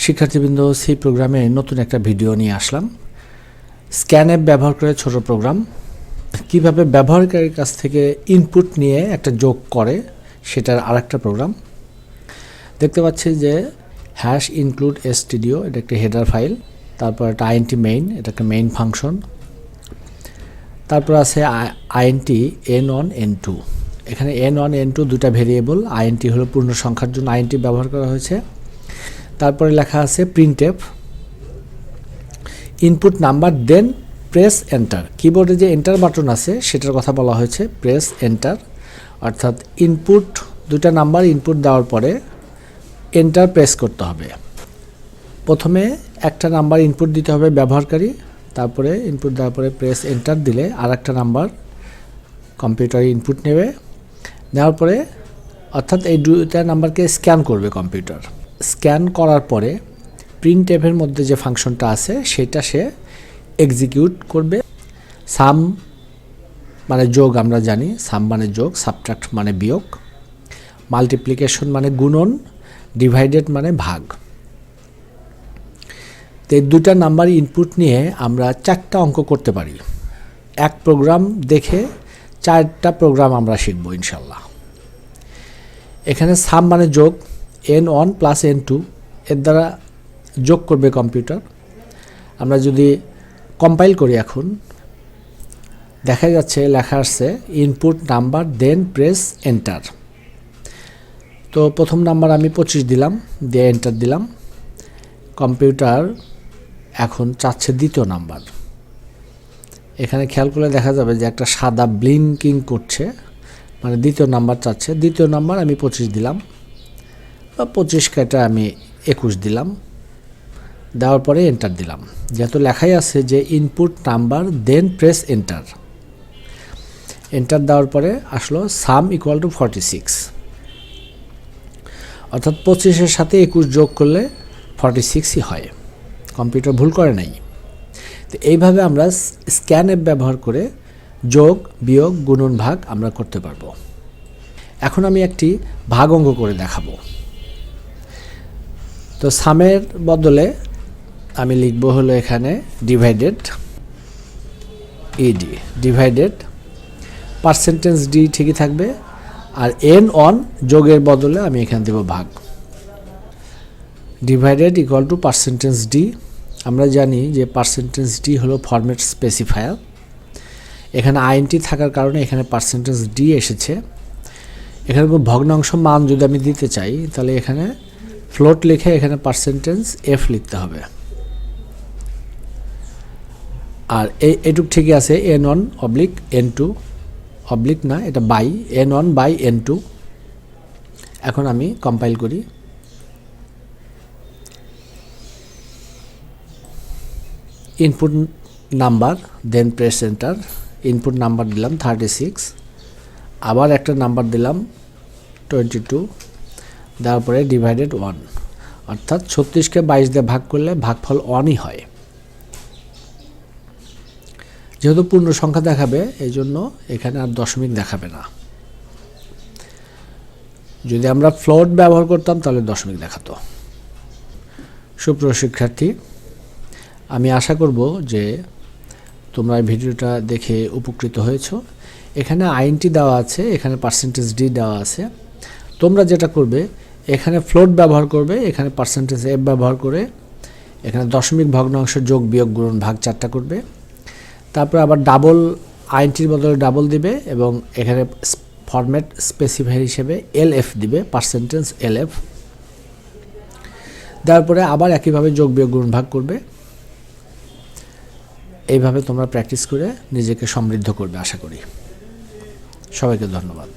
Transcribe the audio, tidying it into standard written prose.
শিক্ষার্থীবৃন্দ, সি প্রোগ্রামে নতুন একটা ভিডিও নিয়ে আসলাম। স্ক্যান অ্যাপ ব্যবহার করে ছোট প্রোগ্রাম কিভাবে ব্যবহারকারীর কাছ থেকে ইনপুট নিয়ে একটা যোগ করে সেটার আরেকটা প্রোগ্রাম দেখতে পাচ্ছি যে হ্যাশ ইনক্লুড stdio, এটা একটা হেডার ফাইল। তারপর একটা int মেইন, এটা একটা মেইন ফাংশন। তারপর আছে int n1 n2, এখানে n1 n2 দুটা ভেরিয়েবল। int হলো পূর্ণ সংখ্যার জন্য int ব্যবহার করা হয়েছে। তারপরে লেখা আছে printf ইনপুট নাম্বার দেন প্রেস এন্টার। কিবোর্ডে যে এন্টার বাটন আছে সেটার কথা বলা হয়েছে প্রেস এন্টার, অর্থাৎ ইনপুট দুটা নাম্বার ইনপুট দেওয়ার পরে এন্টার প্রেস করতে হবে। প্রথমে একটা নাম্বার ইনপুট দিতে হবে ব্যবহারকারী, তারপরে ইনপুট দেওয়ার পরে প্রেস এন্টার দিলে আর একটা নাম্বার কম্পিউটারে ইনপুট নেবে। নেওয়ার পরে অর্থাৎ এই দুইটা নাম্বারকে স্ক্যান করবে কম্পিউটার। স্ক্যান করার পরে প্রিন্টএফের মধ্যে যে ফাংশনটা আছে সেটা সে এক্সিকিউট করবে। সাম মানে যোগ, আমরা জানি সাম মানে যোগ, সাবট্রাক্ট মানে বিয়োগ, মাল্টিপ্লিকেশন মানে গুণন, ডিভাইডেড মানে ভাগ। তো এই দুটা নাম্বার ইনপুট নিয়ে আমরা 4টা অঙ্ক করতে পারি। এক প্রোগ্রাম দেখে 4টা প্রোগ্রাম আমরা শিখব ইনশাল্লাহ। এখানে সাম মানে যোগ, n1 প্লাস n2 এর দ্বারা যোগ করবে কম্পিউটার। আমরা যদি কম্পাইল করি এখন দেখা যাচ্ছে লেখা আসছে ইনপুট নাম্বার দেন প্রেস এন্টার। তো প্রথম নাম্বার আমি 25 দিলাম, দিয়ে এন্টার দিলাম। কম্পিউটার এখন চাচ্ছে দ্বিতীয় নাম্বার। এখানে খেয়াল করলে দেখা যাবে যে একটা সাদা ব্লিঙ্কিং করছে, মানে দ্বিতীয় নাম্বার চাচ্ছে। দ্বিতীয় নাম্বার আমি 25 দিলাম, বা 25 কেটে আমি 21 দিলাম। দেওয়ার পরে এন্টার দিলাম। যেহেতু লেখাই আছে যে ইনপুট নাম্বার দেন প্রেস এন্টার, এন্টার দেওয়ার পরে আসলো সাম ইকুয়াল টু 46, অর্থাৎ 25-এর সাথে 21 যোগ করলে 46ই হয়। কম্পিউটার ভুল করে নাই। তো এইভাবে আমরা স্ক্যান অ্যাপ ব্যবহার করে যোগ বিয়োগ গুণন ভাগ আমরা করতে পারবো। এখন আমি একটি ভাগ অঙ্ক করে দেখাবো। তো সামের বদলে আমি লিখব হলো এখানে divided ED, divided percentage D ঠিকই থাকবে, আর n1 যোগের বদলে আমি এখানে দেব ভাগ। Divided equal to percentage D. আমরা জানি যে পার্সেন্টেজ ডি হলো ফরম্যাট স্পেসিফায়ার। এখানে int থাকার কারণে এখানে পার্সেন্টেজ ডি এসেছে। এখানে ভগ্নাংশ মান যদি আমি দিতে চাই তাহলে এখানে ফ্লোট লিখে এখানে পার্সেন্টেজ এফ লিখতে হবে। আর এইটুক ঠিকই আছে, n1 অবলিক n2, অবলিক না এটা বাই n1 বাই n2। এখন আমি কম্পাইল করি। ইনপুট নাম্বার দেন প্রেস এন্টার, ইনপুট নাম্বার দিলাম 36, আবার একটা নাম্বার দিলাম 22, দেওয়ার পরে ডিভাইডেড 1, অর্থাৎ 36কে 22 দিয়ে ভাগ করলে ভাগফল 1ই হয়। যেহেতু পূর্ণ সংখ্যা দেখাবে এই জন্য এখানে আর দশমিক দেখাবে না। যদি আমরা ফ্লোট ব্যবহার করতাম তাহলে দশমিক দেখাতো। সুপ্রিয় শিক্ষার্থী, আমি আশা করব যে তোমরা এই ভিডিওটা দেখে উপকৃত হয়েছো। এখানে int দেওয়া আছে, এখানে পার্সেন্টেজ ডি দেওয়া আছে। তোমরা যেটা করবে এখানে ফ্লোট ব্যবহার করবে, এখানে পার্সেন্টেজ এফ ব্যবহার করে এখানে দশমিক ভগ্নাংশ যোগ বিয়োগ গুণন ভাগ 4টা করবে। তারপর আবার ডাবল int-র বদলে ডাবল দিবে এবং এখানে ফরম্যাট স্পেসিফায়ার হিসেবে lf দিবে, পার্সেন্টেজ lf। তারপরে আবার একইভাবে যোগ বিয়োগ গুণন ভাগ করবে। এইভাবে তোমরা প্র্যাকটিস করে নিজেকে সমৃদ্ধ করবে আশা করি। সবাইকে ধন্যবাদ।